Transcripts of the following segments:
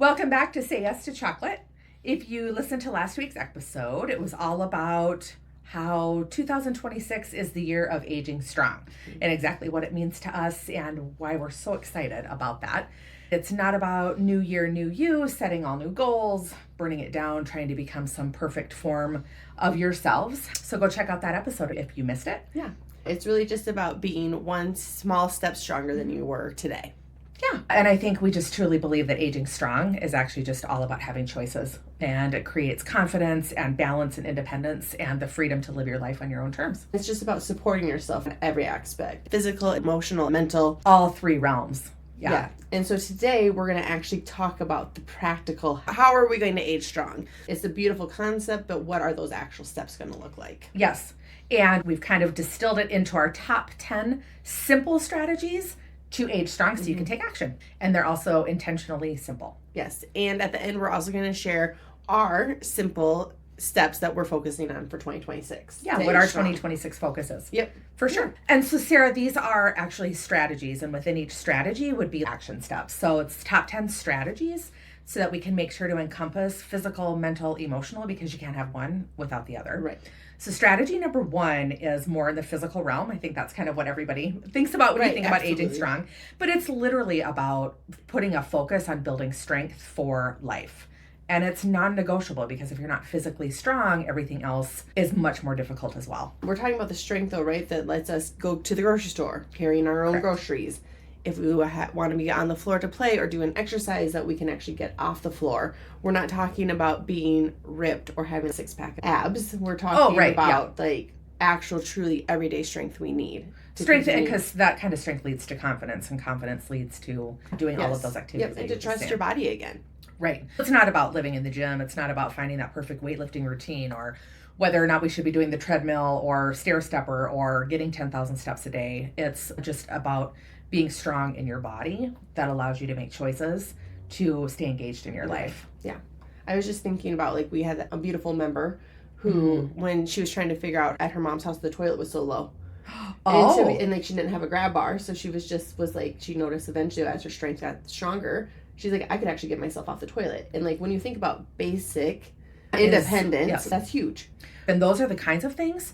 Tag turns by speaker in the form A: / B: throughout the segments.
A: Welcome back to Say Yes to Chocolate. If you listened to last week's episode, it was all about how 2026 is the year of aging strong and exactly what it means to us and why we're so excited about that. It's not about new year, new you, setting all new goals, burning it down, trying to become some perfect form of yourselves. So go check out that episode if you missed it.
B: Yeah. It's really just about being one small step stronger than you were today.
A: Yeah. And I think we just truly believe that aging strong is actually just all about having choices, and it creates confidence and balance and independence and the freedom to live your life on your own terms.
B: It's just about supporting yourself in every aspect, physical, emotional, mental.
A: All three realms.
B: Yeah. And so today we're going to actually talk about the practical. How are we going to age strong? It's a beautiful concept, but what are those actual steps going to look like?
A: Yes. And we've kind of distilled it into our top 10 simple strategies to age strong so you can take action. And they're also intentionally simple.
B: Yes. And at the end, we're also going to share our simple steps that we're focusing on for 2026.
A: Yeah, what our 2026 focus is.
B: Yep.
A: For sure. And so, Sarah, these are actually strategies, and within each strategy would be action steps. So it's top 10 strategies so that we can make sure to encompass physical, mental, emotional, because you can't have one without the other.
B: Right.
A: So strategy number 1 is more in the physical realm. I think that's kind of what everybody thinks about when you think about aging strong. But it's literally about putting a focus on building strength for life. And it's non-negotiable, because if you're not physically strong, everything else is much more difficult as well.
B: We're talking about the strength, though, right? That lets us go to the grocery store, carrying our own groceries. If we want to be on the floor to play or do an exercise that we can actually get off the floor. We're not talking about being ripped or having a six-pack abs. We're talking about like actual, truly everyday strength we need.
A: Strength, because that kind of strength leads to confidence, and confidence leads to doing all of those activities.
B: Yep, and to trust your body again.
A: Right. It's not about living in the gym. It's not about finding that perfect weightlifting routine, or whether or not we should be doing the treadmill or stair stepper or getting 10,000 steps a day. It's just about being strong in your body that allows you to make choices to stay engaged in your life.
B: Yeah. I was just thinking about, like, we had a beautiful member who, when she was trying to figure out at her mom's house, the toilet was so low. And like she didn't have a grab bar, so she was like, she noticed eventually as her strength got stronger, she's like, I could actually get myself off the toilet. And like, when you think about basic independence, that's huge.
A: And those are the kinds of things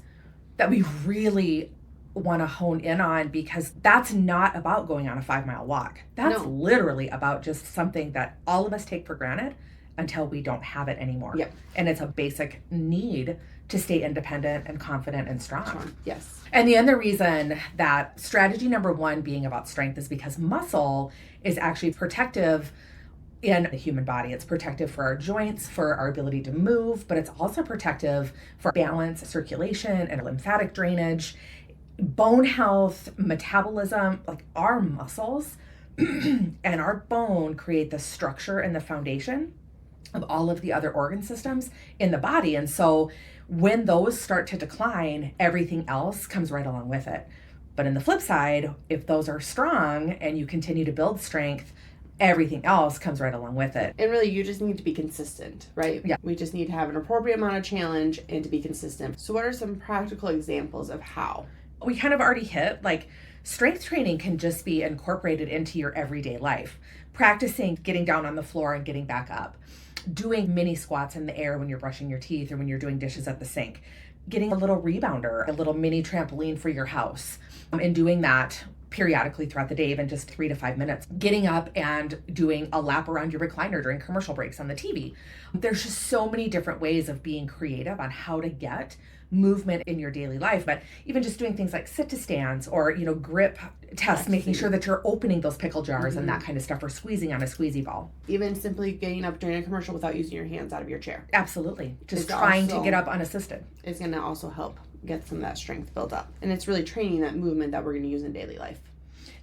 A: that we really want to hone in on, because that's not about going on a 5-mile walk. That's literally about just something that all of us take for granted until we don't have it anymore.
B: Yep.
A: And it's a basic need to stay independent and confident and strong.
B: Yes.
A: And the other reason that strategy number 1 being about strength is because muscle is actually protective in the human body. It's protective for our joints, for our ability to move, but it's also protective for balance, circulation, and lymphatic drainage, bone health, metabolism. Like, our muscles and our bone create the structure and the foundation of all of the other organ systems in the body. And so when those start to decline, everything else comes right along with it. But in the flip side, if those are strong and you continue to build strength, everything else comes right along with it.
B: And really, you just need to be consistent, right?
A: Yeah.
B: We just need to have an appropriate amount of challenge and to be consistent. So what are some practical examples of how?
A: We kind of already hit, like, strength training can just be incorporated into your everyday life. Practicing getting down on the floor and getting back up. Doing mini squats in the air when you're brushing your teeth or when you're doing dishes at the sink. Getting a little rebounder, a little mini trampoline for your house. And doing that periodically throughout the day, even just 3 to 5 minutes. Getting up and doing a lap around your recliner during commercial breaks on the TV. There's just so many different ways of being creative on how to get movement in your daily life, but even just doing things like sit to stands or, grip tests, making sure that you're opening those pickle jars and that kind of stuff, or squeezing on a squeezy ball.
B: Even simply getting up during a commercial without using your hands out of your chair.
A: Absolutely. Just trying to get up unassisted.
B: It's going to also help get some of that strength built up. And it's really training that movement that we're going to use in daily life.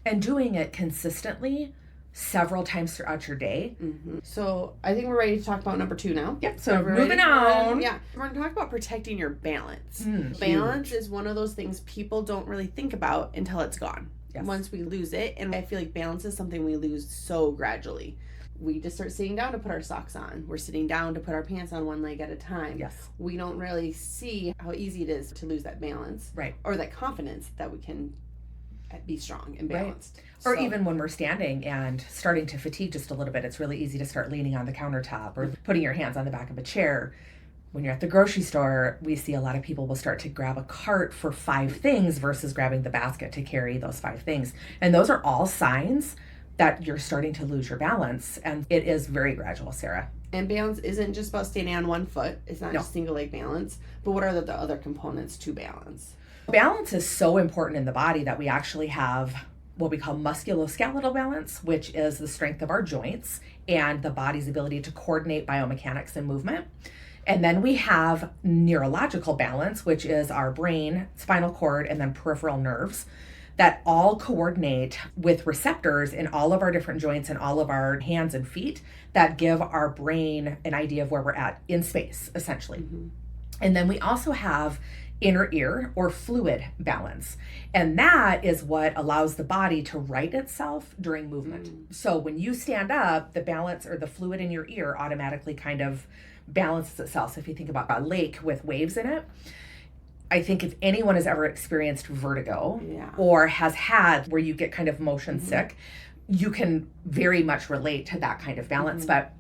A: And doing it consistently several times throughout your day.
B: Mm-hmm. So I think we're ready to talk about number 2 now.
A: Yep. So moving on.
B: Yeah. We're going to talk about protecting your balance. Balance is one of those things people don't really think about until it's gone. Yes. Once we lose it. And I feel like balance is something we lose so gradually. We just start sitting down to put our socks on. We're sitting down to put our pants on one leg at a time.
A: Yes.
B: We don't really see how easy it is to lose that balance.
A: Right.
B: Or that confidence that we can be strong and balanced.
A: Right. Or even when we're standing and starting to fatigue just a little bit, it's really easy to start leaning on the countertop or putting your hands on the back of a chair. When you're at the grocery store, we see a lot of people will start to grab a cart for 5 things versus grabbing the basket to carry those 5 things. And those are all signs that you're starting to lose your balance. And it is very gradual, Sarah.
B: And balance isn't just about standing on one foot. It's not just single leg balance. But what are the other components to balance?
A: Balance is so important in the body that we actually have what we call musculoskeletal balance, which is the strength of our joints and the body's ability to coordinate biomechanics and movement. And then we have neurological balance, which is our brain, spinal cord, and then peripheral nerves that all coordinate with receptors in all of our different joints and all of our hands and feet that give our brain an idea of where we're at in space, essentially. Mm-hmm. And then we also have inner ear or fluid balance. And that is what allows the body to right itself during movement. So when you stand up, the balance or the fluid in your ear automatically kind of balances itself. So if you think about a lake with waves in it, I think if anyone has ever experienced vertigo or has had where you get kind of motion sick, you can very much relate to that kind of balance. But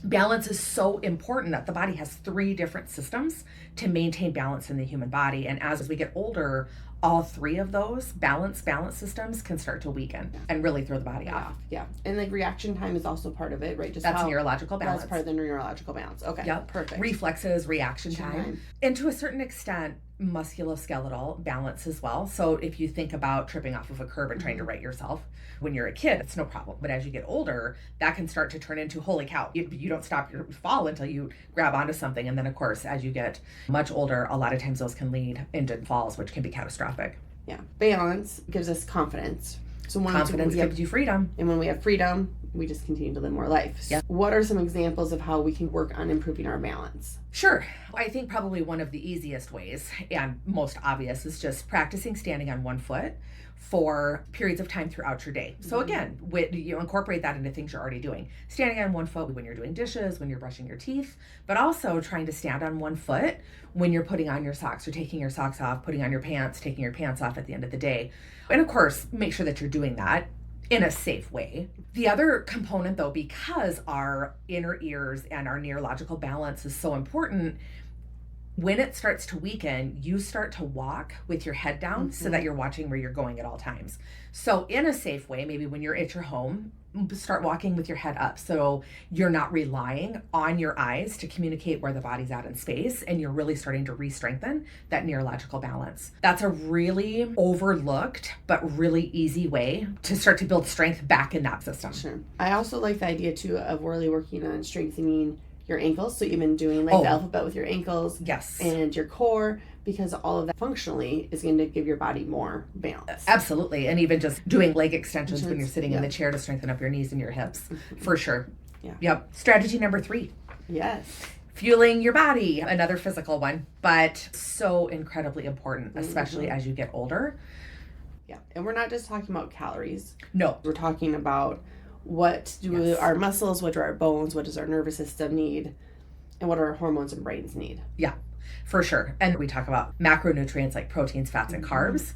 A: balance is so important that the body has 3 different systems to maintain balance in the human body. And as we get older, all 3 of those balance systems can start to weaken and really throw the body off.
B: Yeah. And like reaction time is also part of it, right?
A: That's neurological balance.
B: That's part of the neurological balance. Okay.
A: Yep.
B: Perfect.
A: Reflexes, reaction time. And to a certain extent, musculoskeletal balance as well. So if you think about tripping off of a curb and trying to right yourself, when you're a kid, it's no problem. But as you get older, that can start to turn into, holy cow, you don't stop your fall until you grab onto something. And then, of course, as you get much older, a lot of times those can lead into falls, which can be catastrophic.
B: Yeah. Balance gives us confidence. So
A: confidence gives you freedom.
B: And when we have freedom, we just continue to live more life. Yeah. What are some examples of how we can work on improving our balance?
A: Sure. I think probably one of the easiest ways and most obvious is just practicing standing on one foot for periods of time throughout your day. So again, you incorporate that into things you're already doing. Standing on one foot when you're doing dishes, when you're brushing your teeth, but also trying to stand on one foot when you're putting on your socks or taking your socks off, putting on your pants, taking your pants off at the end of the day. And of course, make sure that you're doing that in a safe way. The other component though, because our inner ears and our neurological balance is so important, when it starts to weaken, you start to walk with your head down so that you're watching where you're going at all times. So in a safe way, maybe when you're at your home, start walking with your head up so you're not relying on your eyes to communicate where the body's at in space, and you're really starting to re-strengthen that neurological balance. That's a really overlooked but really easy way to start to build strength back in that system.
B: Sure. I also like the idea too of really working on strengthening your ankles. So you've been doing like the alphabet with your ankles.
A: Yes.
B: And your core, because all of that functionally is going to give your body more balance.
A: Absolutely. And even just doing leg extensions when you're sitting in the chair to strengthen up your knees and your hips. For sure.
B: Yeah.
A: Yep. Strategy number 3.
B: Yes.
A: Fueling your body. Another physical one, but so incredibly important, especially as you get older.
B: Yeah. And we're not just talking about calories.
A: No.
B: We're talking about what do our muscles, what do our bones, what does our nervous system need, and what our hormones and brains need.
A: Yeah, for sure. And we talk about macronutrients like proteins, fats, and carbs.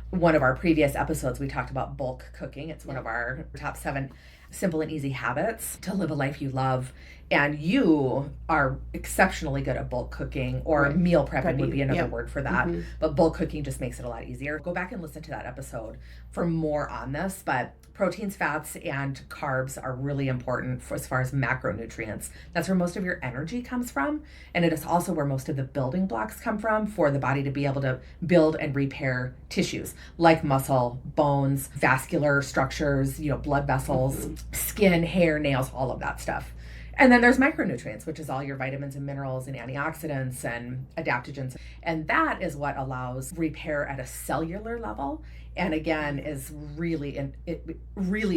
A: One of our previous episodes, we talked about bulk cooking. It's one of our top 7 simple and easy habits to live a life you love. And you are exceptionally good at bulk cooking, or meal prepping would be another word for that. But bulk cooking just makes it a lot easier. Go back and listen to that episode for more on this. But proteins, fats, and carbs are really important as far as macronutrients. That's where most of your energy comes from. And it is also where most of the building blocks come from for the body to be able to build and repair tissues like muscle, bones, vascular structures, blood vessels, skin, hair, nails, all of that stuff. And then there's micronutrients, which is all your vitamins and minerals and antioxidants and adaptogens. And that is what allows repair at a cellular level. And again, is really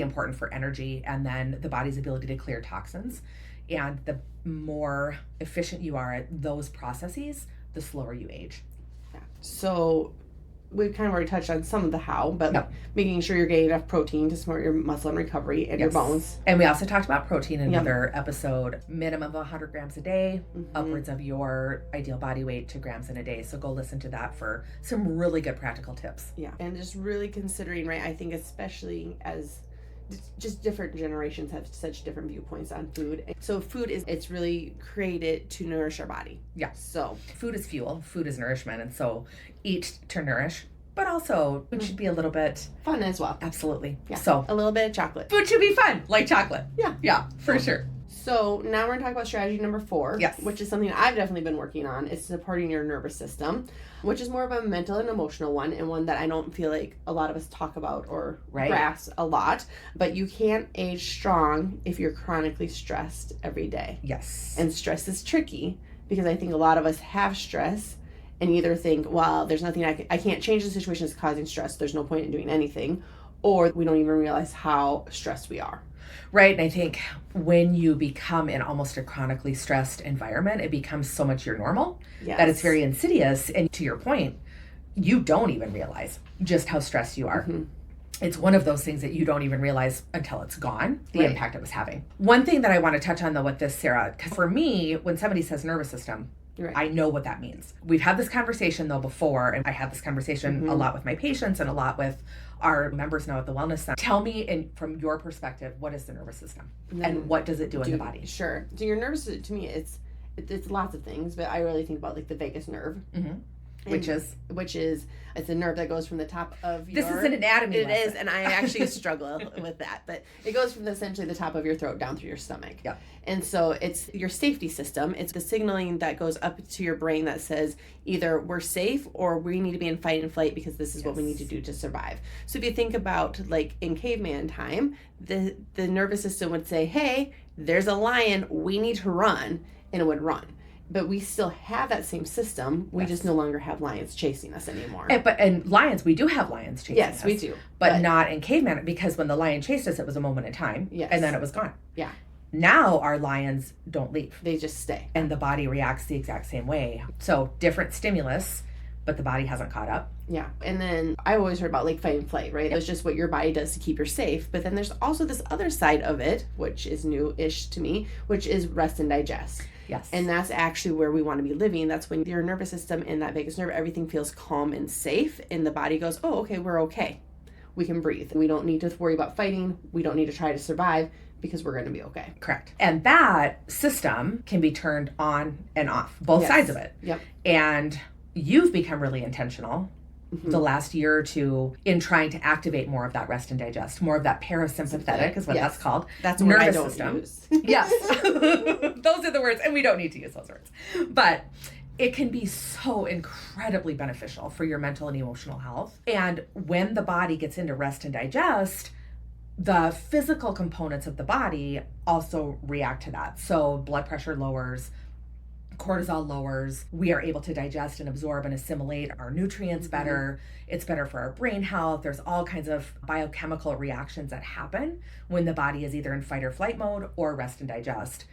A: important for energy and then the body's ability to clear toxins. And the more efficient you are at those processes, the slower you age.
B: Yeah. So we've kind of already touched on some of the how, but
A: Yep.
B: making sure you're getting enough protein to support your muscle and recovery and your bones.
A: And we also talked about protein in
B: Yep.
A: another episode. Minimum of 100 grams a day,
B: Mm-hmm.
A: upwards of your ideal body weight, 2 grams in a day. So go listen to that for some really good practical tips.
B: Yeah. And just really considering, right, I think especially as just different generations have such different viewpoints on food. So food it's really created to nourish our body.
A: Yeah.
B: So
A: Food is fuel, food is nourishment. And so eat to nourish, but also food should be a little bit
B: fun as well.
A: Absolutely.
B: Yeah.
A: So
B: a little bit of chocolate.
A: food should be fun, like chocolate.
B: Yeah.
A: Yeah, for sure.
B: So now we're going to talk about strategy number 4,
A: Yes.
B: which is something I've definitely been working on. It's supporting your nervous system, which is more of a mental and emotional one, and one that I don't feel like a lot of us talk about or grasp a lot. But you can't age strong if you're chronically stressed every day.
A: Yes.
B: And stress is tricky because I think a lot of us have stress and either think, well, there's nothing I can't change the situation that's causing stress. There's no point in doing anything. Or we don't even realize how stressed we are.
A: Right. And I think when you become in almost a chronically stressed environment, it becomes so much your normal that it's very insidious. And to your point, you don't even realize just how stressed you are. Mm-hmm. It's one of those things that you don't even realize until it's gone, the impact it was having. One thing that I want to touch on, though, with this, Sarah, because for me, when somebody says nervous system, I know what that means. We've had this conversation, though, before, and I have this conversation a lot with my patients and a lot with our members now at the Wellness Center. Tell me, from your perspective, what is the nervous system and what does it do in the body?
B: Sure. So your nervous system, to me, it's lots of things, but I really think about like the vagus nerve.
A: Mm-hmm. Which is
B: it's a nerve that goes from the top of your...
A: This is an anatomy lesson.
B: It is, and I actually struggle with that. But it goes from essentially the top of your throat down through your stomach.
A: Yeah.
B: And so it's your safety system. It's the signaling that goes up to your brain that says either we're safe or we need to be in fight and flight because this is what we need to do to survive. So if you think about like in caveman time, the nervous system would say, hey, there's a lion, we need to run, and it would run. But we still have that same system. We just no longer have lions chasing us anymore.
A: And lions, we do have lions chasing us.
B: Yes, we do.
A: But not in caveman, because when the lion chased us, it was a moment in time.
B: Yes.
A: And then it was gone.
B: Yeah.
A: Now our lions don't leave.
B: They just stay.
A: And the body reacts the exact same way. So different stimulus, but the body hasn't caught up.
B: Yeah. And then I always heard about like fight and flight, right? That's just what your body does to keep you safe. But then there's also this other side of it, which is new-ish to me, which is rest and digest.
A: Yes.
B: And that's actually where we want to be living. That's when your nervous system and that vagus nerve, everything feels calm and safe. And the body goes, oh, okay, we're okay. We can breathe. We don't need to worry about fighting. We don't need to try to survive because we're going to be okay.
A: Correct. And that system can be turned on and off, both sides of it.
B: Yep.
A: And you've become really intentional the last year or two in trying to activate more of that rest and digest, more of that parasympathetic is what that's called.
B: That's what I don't use.
A: Yes. Those are the words, and we don't need to use those words. But it can be so incredibly beneficial for your mental and emotional health. And when the body gets into rest and digest, the physical components of the body also react to that. So blood pressure lowers, cortisol lowers, we are able to digest and absorb and assimilate our nutrients better. It's better for our brain health. There's all kinds of biochemical reactions that happen when the body is either in fight or flight mode or rest and digest.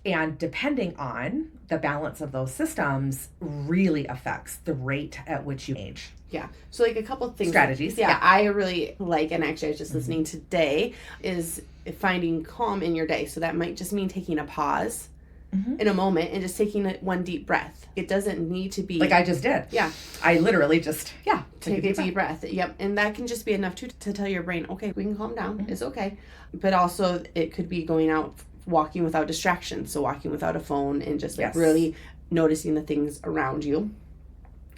A: And depending on the balance of those systems really affects the rate at which you age.
B: Yeah. So like a couple of things.
A: Strategies.
B: Yeah, I really like, and actually I was just listening today, is finding calm in your day. So that might just mean taking a pause in a moment and just taking one deep breath. It doesn't need to be...
A: Like I just did.
B: Yeah.
A: I literally just,
B: take a deep breath. Yep. And that can just be enough to tell your brain, okay, we can calm down. It's okay. But also it could be going out, walking without distractions. So walking without a phone and just like really noticing the things around you.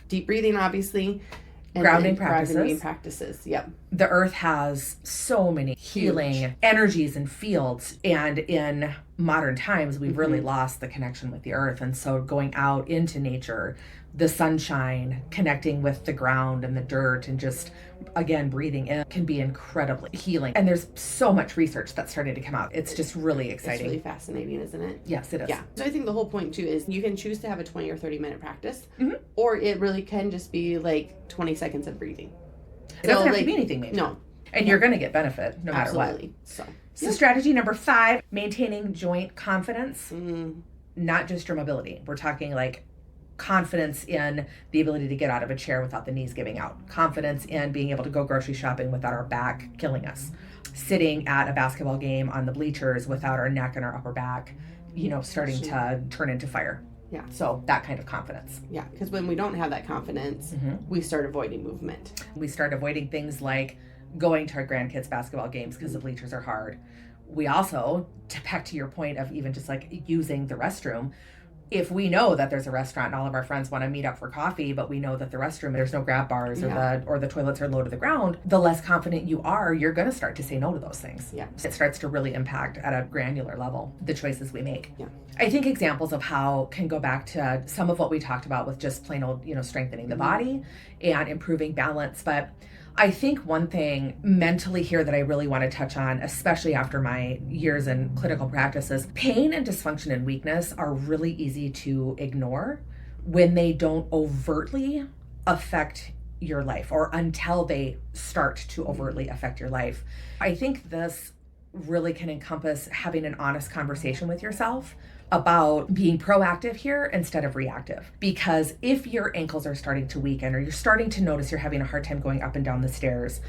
B: Deep breathing, obviously. And
A: grounding
B: practices. Yep.
A: The earth has so many healing energies and fields. And in modern times, we've really lost the connection with the earth. And so going out into nature, the sunshine, connecting with the ground and the dirt and just, again, breathing in can be incredibly healing. And there's so much research that's starting to come out. It's just really exciting.
B: It's really fascinating, isn't it?
A: Yes, it is.
B: Yeah. So I think the whole point, too, is you can choose to have a 20 or 30-minute practice, or it really can just be like 20 seconds of breathing.
A: It doesn't have to be anything major.
B: No.
A: And you're going to get benefit no matter what. So strategy number 5, maintaining joint confidence, not just your mobility. We're talking like confidence in the ability to get out of a chair without the knees giving out, confidence in being able to go grocery shopping without our back killing us, sitting at a basketball game on the bleachers without our neck and our upper back, starting to turn into fire.
B: Yeah.
A: So that kind of confidence.
B: Yeah, because when we don't have that confidence, we start avoiding movement.
A: We start avoiding things like going to our grandkids' basketball games because the bleachers are hard. We also, back to your point of even just like using the restroom, if we know that there's a restaurant and all of our friends want to meet up for coffee, but we know that the restroom, there's no grab bars or the toilets are low to the ground, the less confident you are, you're going to start to say no to those things.
B: Yeah.
A: It starts to really impact at a granular level the choices we make.
B: Yeah.
A: I think examples of how can go back to some of what we talked about with just plain old, strengthening the body and improving balance. But I think one thing mentally here that I really want to touch on, especially after my years in clinical practice, is pain and dysfunction and weakness are really easy to ignore when they don't overtly affect your life or until they start to overtly affect your life. I think this really can encompass having an honest conversation with yourself about being proactive here instead of reactive. Because if your ankles are starting to weaken or you're starting to notice you're having a hard time going up and down the stairs,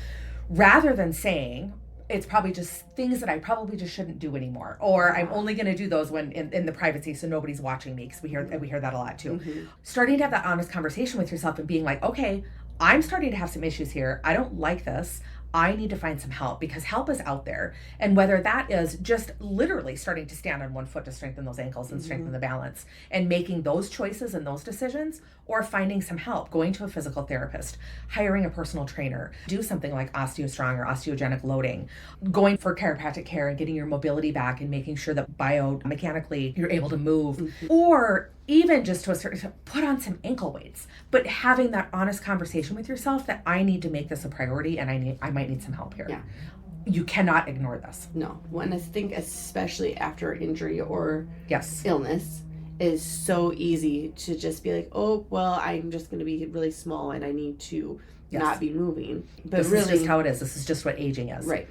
A: rather than saying, it's probably just things that I probably just shouldn't do anymore, or I'm only going to do those when in the privacy so nobody's watching me, because we hear that a lot too. Starting to have that honest conversation with yourself and being like, okay, I'm starting to have some issues here. I don't like this. I need to find some help, because help is out there. And whether that is just literally starting to stand on one foot to strengthen those ankles and strengthen the balance and making those choices and those decisions, or finding some help, going to a physical therapist, hiring a personal trainer, do something like OsteoStrong or osteogenic loading, going for chiropractic care and getting your mobility back and making sure that biomechanically you're able to move, or even just to a certain, put on some ankle weights, but having that honest conversation with yourself that I need to make this a priority and I might need some help here.
B: Yeah.
A: You cannot ignore this.
B: No. When I think especially after injury or
A: Yes.
B: illness, is so easy to just be like, oh, well, I'm just going to be really small and I need to not be moving. But
A: this is just how it is. This is just what aging is.
B: Right.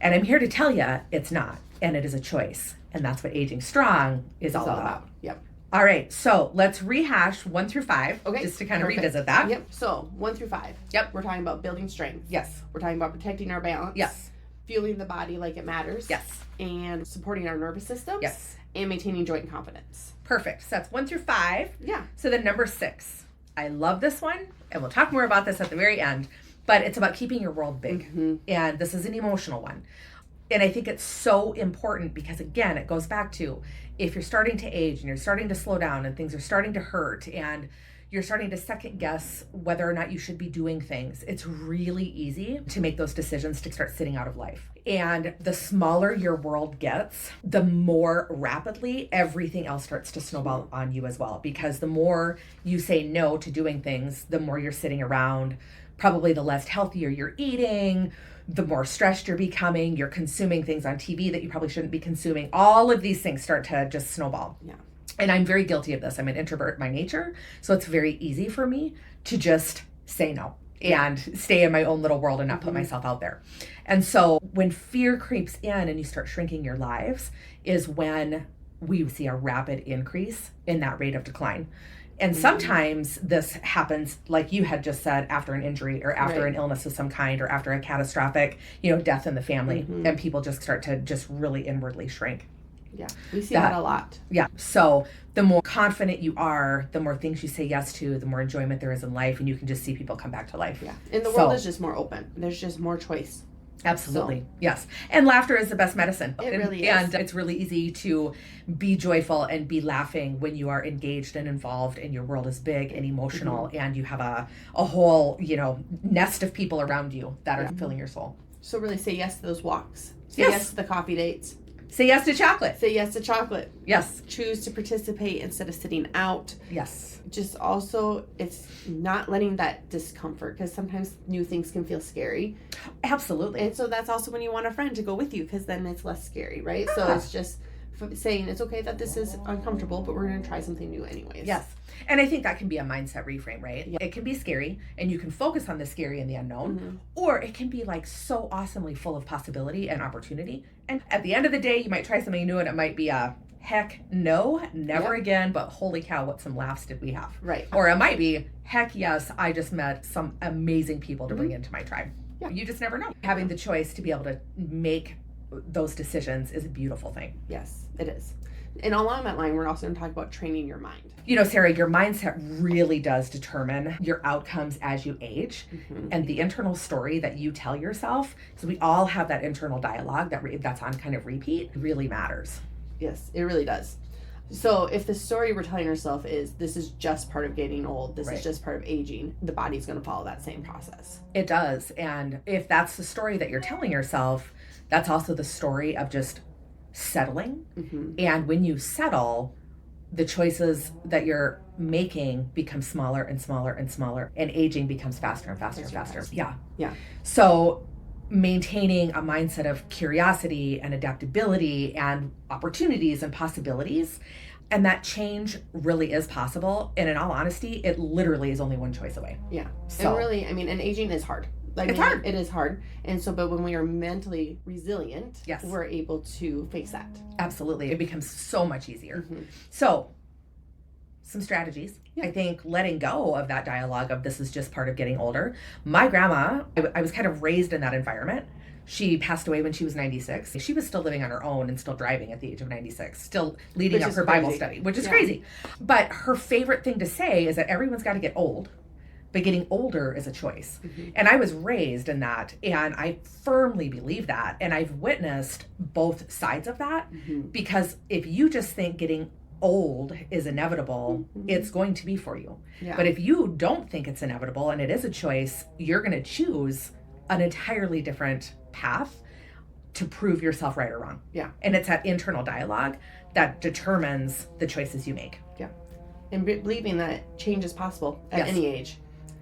A: And I'm here to tell you it's not. And it is a choice. And that's what aging strong is all about.
B: Yep.
A: All right. So let's rehash 1 through 5.
B: Okay.
A: Just to kind of revisit that.
B: Yep. So 1 through 5.
A: Yep.
B: We're talking about building strength.
A: Yes.
B: We're talking about protecting our balance.
A: Yes.
B: Fueling the body like it matters.
A: Yes.
B: And supporting our nervous system.
A: Yes.
B: And maintaining joint confidence.
A: Perfect. So that's 1 through 5.
B: Yeah.
A: So then number 6. I love this one. And we'll talk more about this at the very end. But it's about keeping your world big. And this is an emotional one. And I think it's so important because, again, it goes back to if you're starting to age and you're starting to slow down and things are starting to hurt and you're starting to second guess whether or not you should be doing things, it's really easy to make those decisions to start sitting out of life. And the smaller your world gets, the more rapidly everything else starts to snowball on you as well. Because the more you say no to doing things, the more you're sitting around, probably the less healthier you're eating, the more stressed you're becoming, you're consuming things on TV that you probably shouldn't be consuming. All of these things start to just snowball. Yeah. And I'm very guilty of this. I'm an introvert by nature, so it's very easy for me to just say no and stay in my own little world and not put myself out there. And so when fear creeps in and you start shrinking your lives is when we see a rapid increase in that rate of decline. And sometimes this happens, like you had just said, after an injury or after an illness of some kind or after a catastrophic, death in the family, and people just start to just really inwardly shrink.
B: Yeah, we see that a lot.
A: Yeah. So the more confident you are, the more things you say yes to, the more enjoyment there is in life, and you can just see people come back to life.
B: Yeah. And the world is just more open. There's just more choice.
A: Absolutely. Yes. And laughter is the best medicine.
B: It really is.
A: And it's really easy to be joyful and be laughing when you are engaged and involved and your world is big and emotional and you have a whole, nest of people around you that are filling your soul.
B: So really say yes to those walks. Say yes to the coffee dates.
A: Say yes to chocolate.
B: Say yes to chocolate.
A: Yes.
B: Choose to participate instead of sitting out.
A: Yes.
B: Just also, it's not letting that discomfort, because sometimes new things can feel scary.
A: Absolutely.
B: And so that's also when you want a friend to go with you, because then it's less scary, right? So it's just saying it's okay that this is uncomfortable, but we're going to try something new anyways.
A: Yes. And I think that can be a mindset reframe, right?
B: Yeah.
A: It can be scary and you can focus on the scary and the unknown, or it can be like so awesomely full of possibility and opportunity. And at the end of the day, you might try something new and it might be a heck no, never
B: Yep.
A: again, but holy cow, what some laughs did we have.
B: Right.
A: Or it might be, heck yes, I just met some amazing people to bring into my tribe.
B: Yeah.
A: You just never know. Having the choice to be able to make those decisions is a beautiful thing.
B: Yes, it is. And along that line, we're also going to talk about training your mind.
A: You know, Sarah, your mindset really does determine your outcomes as you age. And the internal story that you tell yourself, so we all have that internal dialogue that's on kind of repeat, really matters.
B: Yes, it really does. So if the story we're telling ourselves is this is just part of getting old, this is just part of aging, the body's going to follow that same process.
A: It does. And if that's the story that you're telling yourself, that's also the story of just settling. And when you settle, the choices that you're making become smaller and smaller and smaller, and aging becomes faster and faster and faster. Yeah. So maintaining a mindset of curiosity and adaptability and opportunities and possibilities, and that change really is possible. And in all honesty, it literally is only one choice away.
B: Yeah.
A: So
B: and really, I mean, and aging is hard.
A: It's hard.
B: It is hard. And so, but when we are mentally resilient,
A: Yes,
B: we're able to face that.
A: Absolutely. It becomes so much easier. So some strategies. I think letting go of that dialogue of this is just part of getting older. My grandma, I was kind of raised in that environment. She passed away when she was 96. She was still living on her own and still driving at the age of 96, still leading up her Bible study, which is crazy. But her favorite thing to say is that everyone's got to get old, but getting older is a choice. And I was raised in that, and I firmly believe that. And I've witnessed both sides of that, because if you just think getting old is inevitable, it's going to be for you. But if you don't think it's inevitable and it is a choice, you're going to choose an entirely different path to prove yourself right or wrong. And it's that internal dialogue that determines the choices you make.
B: And believing that change is possible at any age.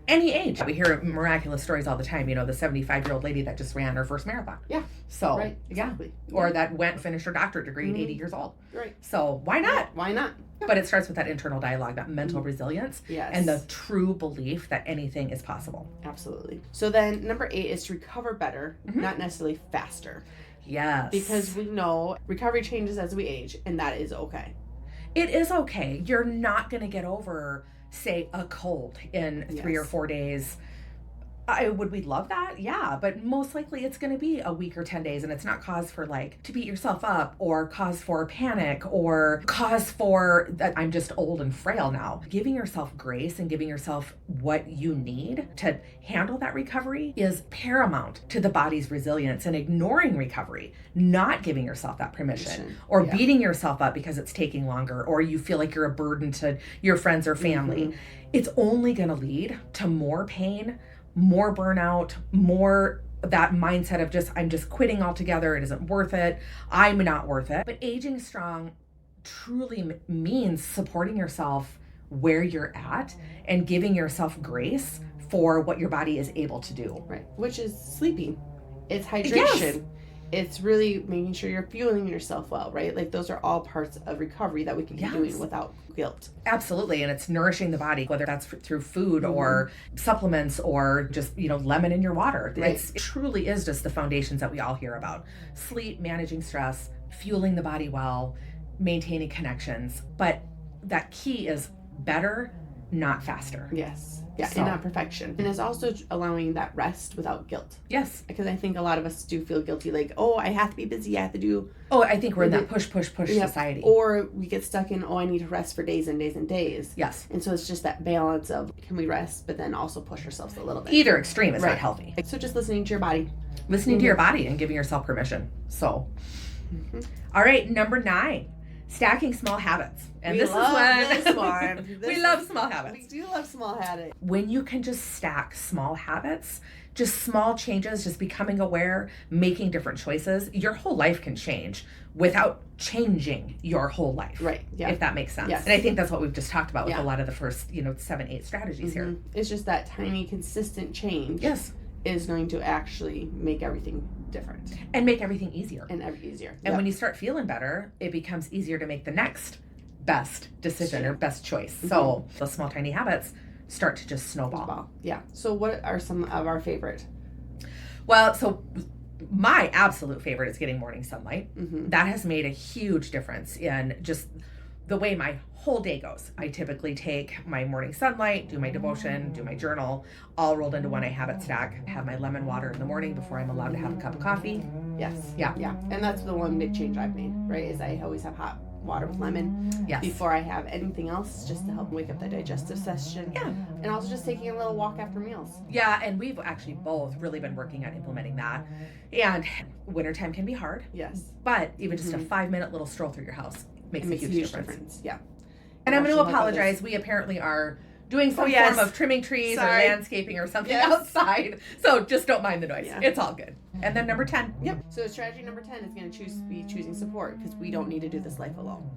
A: Any age. We hear miraculous stories all the time. You know, the 75-year-old lady that just ran her first marathon. So,
B: exactly.
A: Or that went and finished her doctorate degree at 80 years old. So, why not?
B: Why not?
A: But it starts with that internal dialogue, that mental resilience, and the true belief that anything is possible.
B: Absolutely. So then number 8 is to recover better, not necessarily faster.
A: Yes.
B: Because we know recovery changes as we age, and that is okay.
A: It is okay. You're not going to get over, say, a cold in 3 or 4 days. Would we love that? Yeah, but most likely it's going to be a week or 10 days, and it's not cause for to beat yourself up, or cause for panic, or cause for that I'm just old and frail now. Giving yourself grace and giving yourself what you need to handle that recovery is paramount to the body's resilience. And ignoring recovery, not giving yourself that permission, or beating yourself up because it's taking longer, or you feel like you're a burden to your friends or family, it's only going to lead to more pain, more burnout, more that mindset of I'm just quitting altogether. It isn't worth it. I'm not worth it. But aging strong truly means supporting yourself where you're at and giving yourself grace for what your body is able to do.
B: Right. Which is sleeping. It's hydration.
A: Yes.
B: It's really making sure you're fueling yourself well, right? Like those are all parts of recovery that we can be doing without guilt.
A: Absolutely. And it's nourishing the body, whether that's through food or supplements or just, lemon in your water. It truly is just the foundations that we all hear about. Sleep, managing stress, fueling the body well, maintaining connections. But that key is better, not faster.
B: Yes. Yeah, and not perfection. And it's also allowing that rest without guilt.
A: Yes.
B: Because I think a lot of us do feel guilty, like, oh, I have to be busy, I have to do...
A: Oh, I think we're in that push society.
B: Or we get stuck in, I need to rest for days and days and days.
A: Yes.
B: And so it's just that balance of, can we rest, but then also push ourselves a little bit.
A: Either extreme is not healthy.
B: So just listening to your body.
A: Listening to your body and giving yourself permission. So, all right, number 9. Stacking small habits. And this one. We love small habits.
B: We do love small habits.
A: When you can just stack small habits, just small changes, just becoming aware, making different choices, your whole life can change without changing your whole life.
B: Right. Yeah.
A: If that makes sense.
B: Yes.
A: And I think that's what we've just talked about with a lot of the first, 7, 8 strategies here.
B: It's just that tiny, consistent change.
A: Yes.
B: Is going to actually make everything different.
A: And make everything easier.
B: And easier.
A: And when you start feeling better, it becomes easier to make the next best decision or best choice. So those small, tiny habits start to just snowball.
B: Yeah. So what are some of our favorite?
A: Well, so My absolute favorite is getting morning sunlight.
B: Mm-hmm.
A: That has made a huge difference in just the way my whole day goes. I typically take my morning sunlight, do my devotion, do my journal, all rolled into one. I habit stack, have my lemon water in the morning before I'm allowed to have a cup of coffee.
B: Yes.
A: Yeah.
B: Yeah. And that's the one big change I've made, right? Is I always have hot water with lemon before I have anything else, just to help wake up the digestive system.
A: Yeah.
B: And also just taking a little walk after meals.
A: Yeah, and we've actually both really been working on implementing that. And wintertime can be hard.
B: Yes.
A: But even just a 5-minute little stroll through your house makes a huge difference.
B: Yeah.
A: And I'm going to apologize. We apparently are doing some form of trimming trees or landscaping or something outside. So just don't mind the noise. Yeah. It's all good. And then number 10.
B: Yep. So strategy number 10 is going to be choosing support, because we don't need to do this life alone.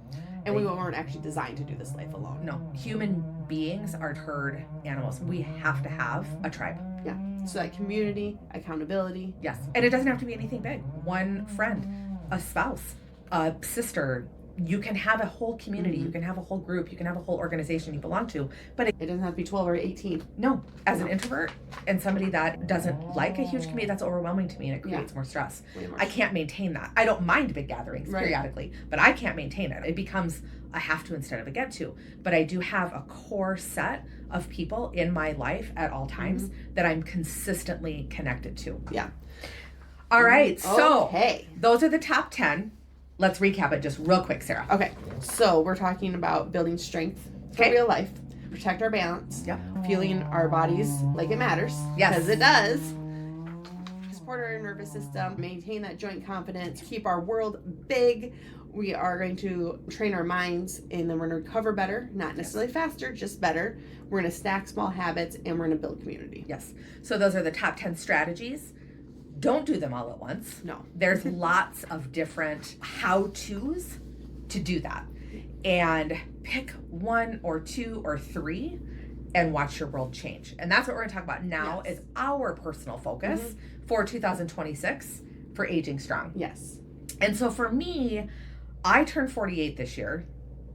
B: And we weren't actually designed to do this life alone.
A: No. Human beings are herd animals. We have to have a tribe.
B: Yeah. So that community, accountability.
A: Yes. And it doesn't have to be anything big. One friend, a spouse, a sister. You can have a whole community, you can have a whole group, you can have a whole organization you belong to, but
B: it doesn't have to be 12 or 18.
A: No, as an introvert and somebody that doesn't like a huge community, that's overwhelming to me, and it creates more stress. I can't maintain that. I don't mind big gatherings periodically, but I can't maintain it. It becomes a have to instead of a get to. But I do have a core set of people in my life at all times that I'm consistently connected to.
B: Yeah.
A: All right, so those are the top 10. Let's recap it just real quick, Sarah.
B: Okay, so we're talking about building strength for real life, protect our balance, fueling our bodies like it matters, because it does, support our nervous system, maintain that joint confidence, keep our world big. We are going to train our minds, and then we're going to recover better, not necessarily faster, just better. We're going to stack small habits, and we're going to build community.
A: Yes. So those are the top 10 strategies. Don't do them all at once.
B: No.
A: There's lots of different how-tos to do that. And pick 1 or 2 or 3 and watch your world change. And that's what we're going to talk about now is our personal focus for 2026 for aging strong.
B: Yes.
A: And so for me, I turned 48 this year,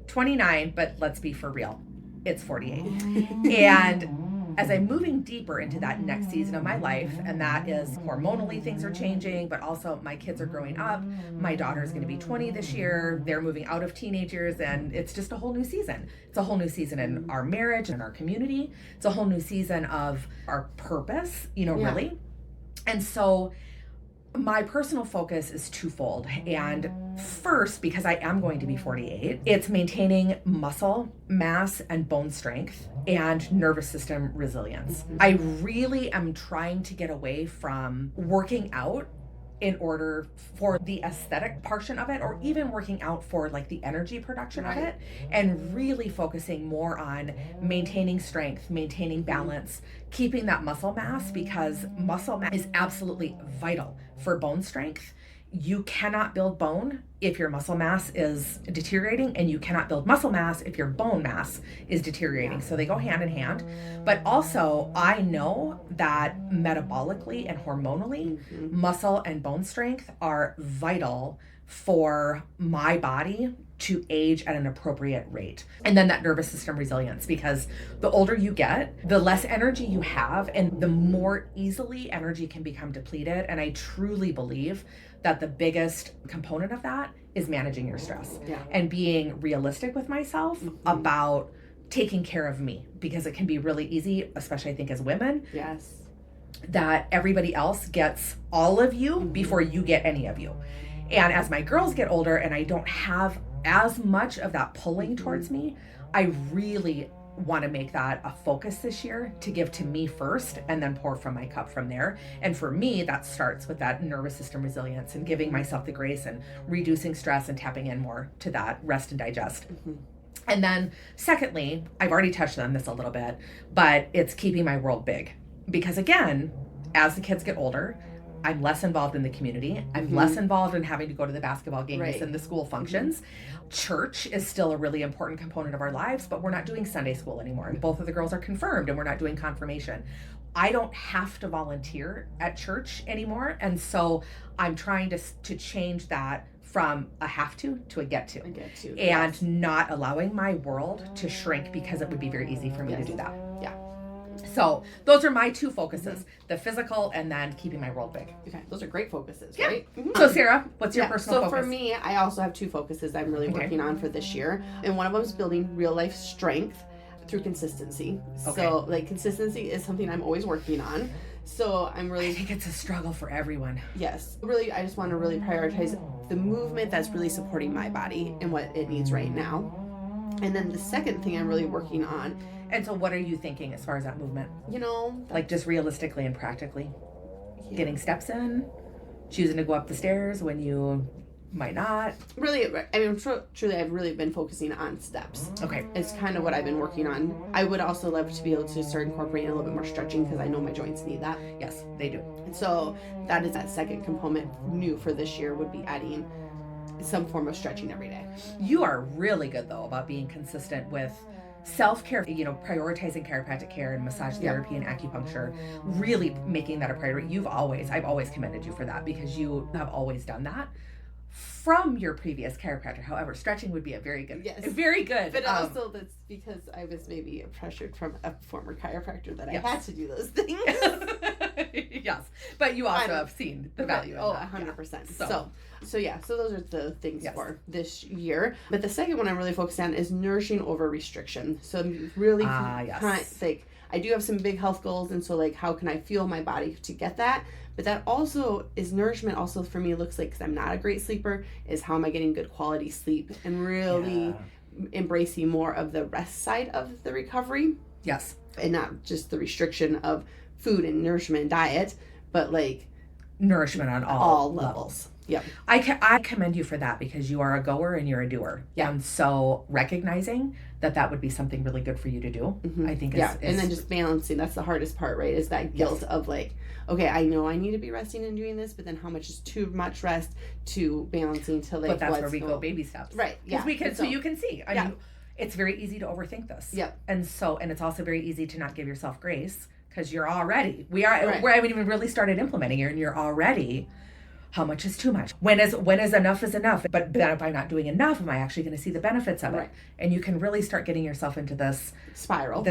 A: 29, but let's be for real, it's 48. And as I'm moving deeper into that next season of my life, and that is hormonally things are changing, but also my kids are growing up. My daughter is going to be 20 this year. They're moving out of teenage years, and it's just a whole new season. It's a whole new season in our marriage and our community. It's a whole new season of our purpose, really. And so my personal focus is twofold. And first, because I am going to be 48, it's maintaining muscle mass and bone strength and nervous system resilience. I really am trying to get away from working out in order for the aesthetic portion of it, or even working out for like the energy production of it, and really focusing more on maintaining strength, maintaining balance, keeping that muscle mass, because muscle mass is absolutely vital for bone strength. You cannot build bone if your muscle mass is deteriorating, and you cannot build muscle mass if your bone mass is deteriorating. So they go hand in hand. But also, I know that metabolically and hormonally, muscle and bone strength are vital for my body to age at an appropriate rate. And then that nervous system resilience, because the older you get, the less energy you have, and the more easily energy can become depleted. And I truly believe that the biggest component of that is managing your stress and being realistic with myself about taking care of me, because it can be really easy, especially I think as women, that everybody else gets all of you before you get any of you. And as my girls get older and I don't have as much of that pulling towards me, I really want to make that a focus this year, to give to me first and then pour from my cup from there. And for me, that starts with that nervous system resilience and giving myself the grace and reducing stress and tapping in more to that rest and digest. And then secondly, I've already touched on this a little bit, but it's keeping my world big. Because again, as the kids get older, I'm less involved in the community. I'm less involved in having to go to the basketball games and the school functions. Church is still a really important component of our lives, but we're not doing Sunday school anymore. Both of the girls are confirmed, and we're not doing confirmation. I don't have to volunteer at church anymore. And so I'm trying to change that from a have to a get to. And not allowing my world to shrink, because it would be very easy for me to do that. So those are my two focuses, the physical and then keeping my world big.
B: Okay, those are great focuses,
A: Yeah.
B: right?
A: So Sarah, what's your personal focus?
B: So for me, I also have two focuses I'm really working on for this year. And one of them is building real life strength through consistency.
A: Okay.
B: So like consistency is something I'm always working on. So I'm really...
A: I think it's a struggle for everyone.
B: Yes. Really, I just want to really prioritize the movement that's really supporting my body and what it needs right now. And then the second thing I'm really working on...
A: And so what are you thinking as far as that movement? Like just realistically and practically? Yeah. Getting steps in? Choosing to go up the stairs when you might not?
B: Really, I mean, truly, I've really been focusing on steps.
A: Okay.
B: It's kind of what I've been working on. I would also love to be able to start incorporating a little bit more stretching because I know my joints need that.
A: Yes, they do.
B: And so that is that second component new for this year would be adding some form of stretching every day.
A: You are really good, though, about being consistent with self-care, prioritizing chiropractic care and massage therapy and acupuncture, really making that a priority. I've always commended you for that because you have always done that from your previous chiropractor. However, stretching would be very good.
B: But also that's because I was maybe pressured from a former chiropractor that I had to do those things.
A: Yes, but you also have seen the value of that.
B: 100%. So those are the things for this year. But the second one I'm really focused on is nourishing over restriction. So I'm really like, I do have some big health goals, and so like, how can I fuel my body to get that? But that also is nourishment. Also for me, looks like, because I'm not a great sleeper, is how am I getting good quality sleep and really embracing more of the rest side of the recovery.
A: Yes,
B: and not just the restriction of food and nourishment and diet, but like
A: nourishment on all levels.
B: Yep.
A: I commend you for that because you are a goer and you're a doer.
B: Yeah.
A: And so recognizing that would be something really good for you to do, I think is...
B: And then just balancing, that's the hardest part, right? Is that guilt of like, okay, I know I need to be resting and doing this, but then how much is too much rest to balancing to like...
A: But that's where we go baby steps.
B: Right, yeah.
A: So you can see. I mean, it's very easy to overthink this.
B: Yep.
A: And it's also very easy to not give yourself grace because you're already... We haven't even really started implementing it and you're already... How much is too much? When is enough is enough? But then if I'm not doing enough, am I actually going to see the benefits of it? And you can really start getting yourself into this spiral.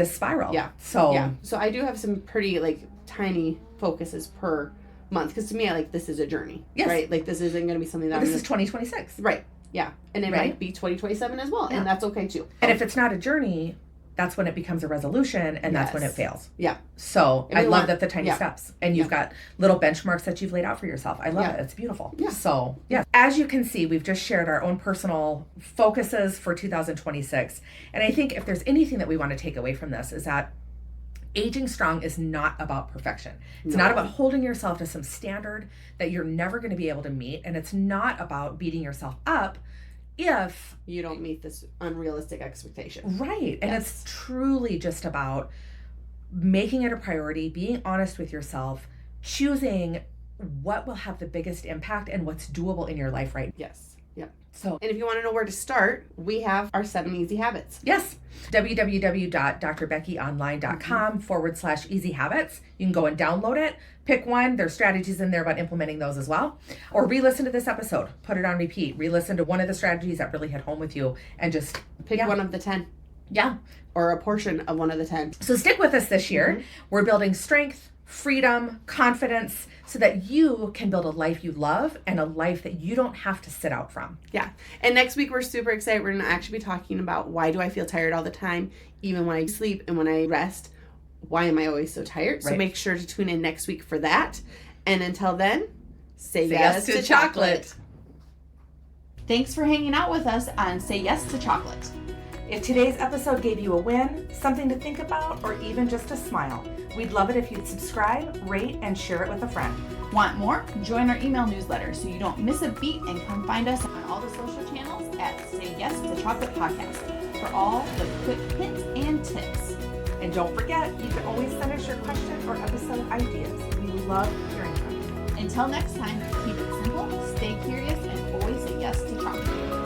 A: Yeah. So
B: I do have some pretty like tiny focuses per month because to me, I like this is a journey. Yes. Right. Like this isn't going to be something that
A: this is 2026.
B: Right. Yeah. And it might be 2027 as well, and that's okay too.
A: And if it's not a journey, that's when it becomes a resolution, and that's when it fails.
B: Yeah.
A: So I love that the tiny steps, and you've got little benchmarks that you've laid out for yourself. I love it. It's beautiful. Yeah. So as you can see, we've just shared our own personal focuses for 2026, and I think if there's anything that we want to take away from this is that aging strong is not about perfection. It's not about holding yourself to some standard that you're never going to be able to meet, and it's not about beating yourself up if
B: you don't meet this unrealistic expectation.
A: Right. And it's truly just about making it a priority, being honest with yourself, choosing what will have the biggest impact and what's doable in your life right now.
B: Yes. Yep.
A: So,
B: and if you want to know where to start, we have our 7 easy habits.
A: Yes. www.drbeckyonline.com/easy habits. You can go and download it. Pick one. There's strategies in there about implementing those as well. Or re-listen to this episode. Put it on repeat. Re-listen to one of the strategies that really hit home with you and just
B: pick one of the 10.
A: Yeah.
B: Or a portion of one of the 10.
A: So stick with us this year. We're building strength, freedom, confidence, so that you can build a life you love and a life that you don't have to sit out from.
B: Yeah. And next week, we're super excited. We're going to actually be talking about why do I feel tired all the time, even when I sleep and when I rest. Why am I always so tired? So make sure to tune in next week for that. And until then, say yes to chocolate. Thanks for hanging out with us on Say Yes to Chocolate.
A: If today's episode gave you a win, something to think about, or even just a smile, we'd love it if you'd subscribe, rate, and share it with a friend.
B: Want more? Join our email newsletter so you don't miss a beat, and come find us on all the social channels at Say Yes to Chocolate Podcast for all the quick hints and tips.
A: And don't forget, you can always send us your questions or episode ideas. We love hearing from you.
B: Until next time, keep it simple, stay curious, and always say yes to chocolate.